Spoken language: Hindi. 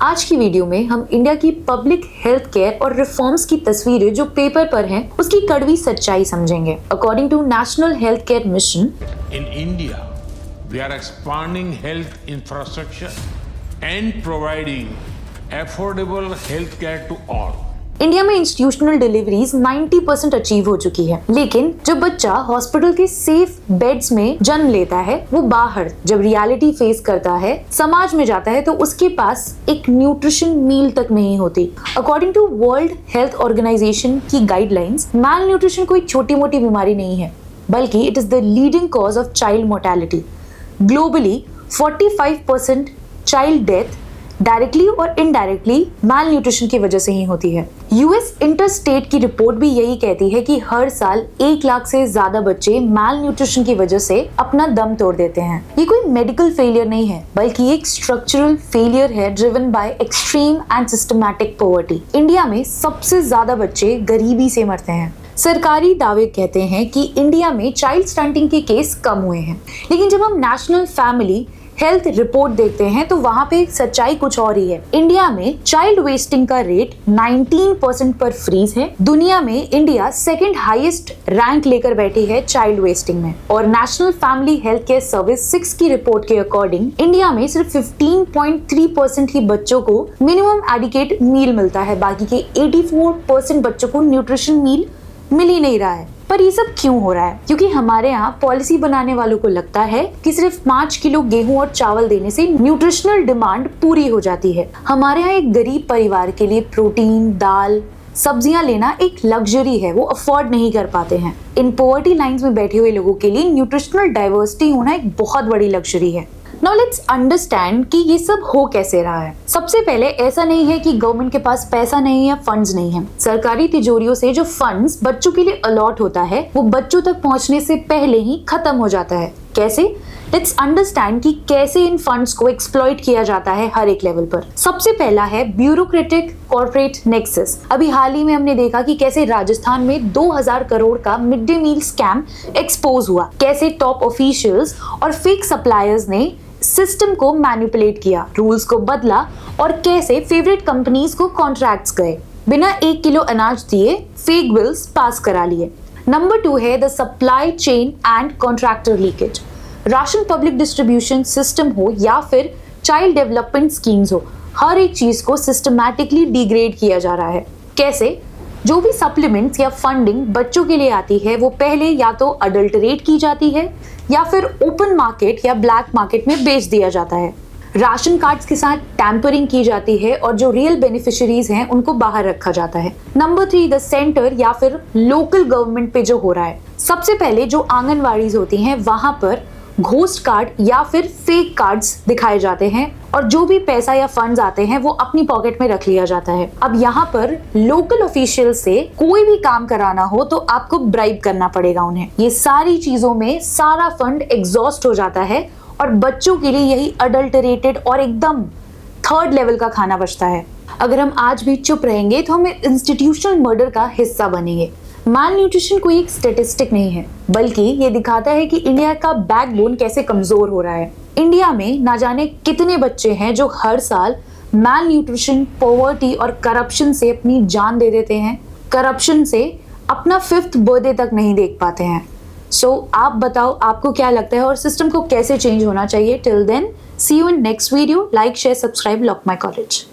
आज की वीडियो में हम इंडिया की पब्लिक हेल्थ केयर और रिफॉर्म्स की तस्वीरें जो पेपर पर हैं, उसकी कड़वी सच्चाई समझेंगे। According to national health care mission, In India, we are expanding health infrastructure and providing affordable health care to all. India में इंस्टीट्यूशनल डिलीवरीज 90% अचीव हो चुकी है, लेकिन जब बच्चा हॉस्पिटल के सेफ बेड्स में जन्म लेता है, वो बाहर जब रियलिटी फेस करता है, समाज में जाता है, तो उसके पास एक न्यूट्रिशन मील तक नहीं होती। According to world health organization की गाइडलाइंस, मैल न्यूट्रिशन कोई छोटी मोटी बीमारी नहीं है, बल्कि it is the leading cause of child mortality. Globally 45% child death directly और इनडायरेक्टली मैल न्यूट्रिशन की वजह से ही होती है। यूएस इंटरस्टेट की रिपोर्ट भी यही कहती है कि हर साल 1 लाख से ज्यादा बच्चे मैल न्यूट्रिशन की वजह से अपना दम तोड़ देते हैं। ये कोई मेडिकल फेलियर नहीं है, बल्कि एक स्ट्रक्चरल फेलियर है driven by extreme and systematic poverty. India में सबसे ज्यादा बच्चे गरीबी से मरते हैं। सरकारी दावे कहते हैं कि इंडिया में चाइल्ड स्टंटिंग के केस कम हुए हैं, लेकिन जब हम नेशनल फैमिली हेल्थ रिपोर्ट देखते हैं तो वहां पे सच्चाई कुछ और ही है। इंडिया में चाइल्ड वेस्टिंग का रेट 19% पर फ्रीज है। दुनिया में इंडिया सेकंड हाईएस्ट रैंक लेकर बैठी है चाइल्ड वेस्टिंग में। और national family health care service 6 की रिपोर्ट के अकॉर्डिंग इंडिया में सिर्फ 15.3% ही बच्चों को मिनिमम एडिकेट मील मिलता है, बाकी के 84% बच्चों को न्यूट्रिशन मील मिल ही नहीं रहा है। पर ये सब क्यों हो रहा है? क्योंकि हमारे यहाँ पॉलिसी बनाने वालों को लगता है कि सिर्फ 5 किलो गेहूं और चावल देने से न्यूट्रिशनल डिमांड पूरी हो जाती है। हमारे यहाँ एक गरीब परिवार के लिए प्रोटीन, दाल, सब्जियां लेना एक लग्जरी है, वो अफोर्ड नहीं कर पाते हैं। इन पॉवर्टी लाइंस में बैठे हुए लोगों के लिए न्यूट्रिशनल डाइवर्सिटी होना एक बहुत बड़ी लग्जरी है। Now let's understand कि ये सब हो कैसे रहा है। सबसे पहले ऐसा नहीं है कि गवर्नमेंट के पास पैसा नहीं है, फंड्स नहीं है। सरकारी तिजोरियों से जो फंड्स बच्चों के लिए अलॉट होता है, वो बच्चों तक पहुंचने से पहले ही खत्म हो जाता है। कैसे? लेट्स अंडरस्टैंड कि कैसे इन फंड्स को एक्सप्लॉइट किया जाता है हर एक लेवल पर। सबसे पहला है ब्यूरोक्रेटिक कॉर्पोरेट नेक्सस। अभी हाल ही में हमने देखा कि कैसे राजस्थान में 2000 करोड़ का mid day meal scam expose हुआ। कैसे टॉप ऑफिशियल्स और फेक सप्लायर्स ने सिस्टम को मैनिपुलेट किया, रूल्स को बदला, और कैसे फेवरेट कंपनीज को कॉन्ट्रैक्ट्स गए, बिना 1 किलो अनाज दिए फेक बिल्स पास करा लिए। नंबर 2 है the supply chain and contractor leakage. Ration public distribution system हो या फिर चाइल्ड डेवलपमेंट स्कीम्स हो, हर एक चीज को सिस्टमैटिकली डिग्रेड किया जा रहा है। कैसे? जो भी सप्लीमेंट्स या फंडिंग बच्चों के लिए आती है, वो पहले या तो अडल्टरेट की जाती है या फिर ओपन मार्केट या ब्लैक मार्केट में बेच दिया जाता है। राशन कार्ड्स के साथ टैंपरिंग की जाती है और जो रियल बेनिफिशियरीज हैं उनको बाहर रखा जाता है। नंबर 3 द सेंटर या फिर लोकल गवर्नमेंट पे जो हो रहा है। सबसे पहले जो आंगनवाड़ीज होती हैं वहां पर घोस्ट कार्ड या फिर फेक कार्ड्स दिखाए जाते हैं और जो भी पैसा या फंड्स आते हैं वो अपनी पॉकेट में रख लिया जाता है। अब यहाँ पर लोकल ऑफिशियल से कोई भी काम कराना हो तो आपको ब्राइब करना पड़ेगा उन्हें। ये सारी चीजों में सारा फंड एग्जॉस्ट हो जाता है और बच्चों के लिए यही अडल्टरेटेड और एकदम थर्ड लेवल का खाना बचता है। अगर हम आज भी चुप रहेंगे तो हम इंस्टीट्यूशनल मर्डर का हिस्सा बनेंगे। मैल न्यूट्रिशन कोई एक स्टेटिस्टिक नहीं है, बल्कि ये दिखाता है कि इंडिया का बैकबोन कैसे कमजोर हो रहा है। इंडिया में ना जाने कितने बच्चे हैं जो हर साल मैल न्यूट्रिशन, पॉवर्टी और करप्शन से अपनी जान दे देते हैं। करप्शन से अपना 5th बर्थडे तक नहीं देख पाते हैं। सो आप बताओ आपको क्या लगता है और सिस्टम को कैसे चेंज होना चाहिए। Till then, see you in next video. Like, share, subscribe, lock my college.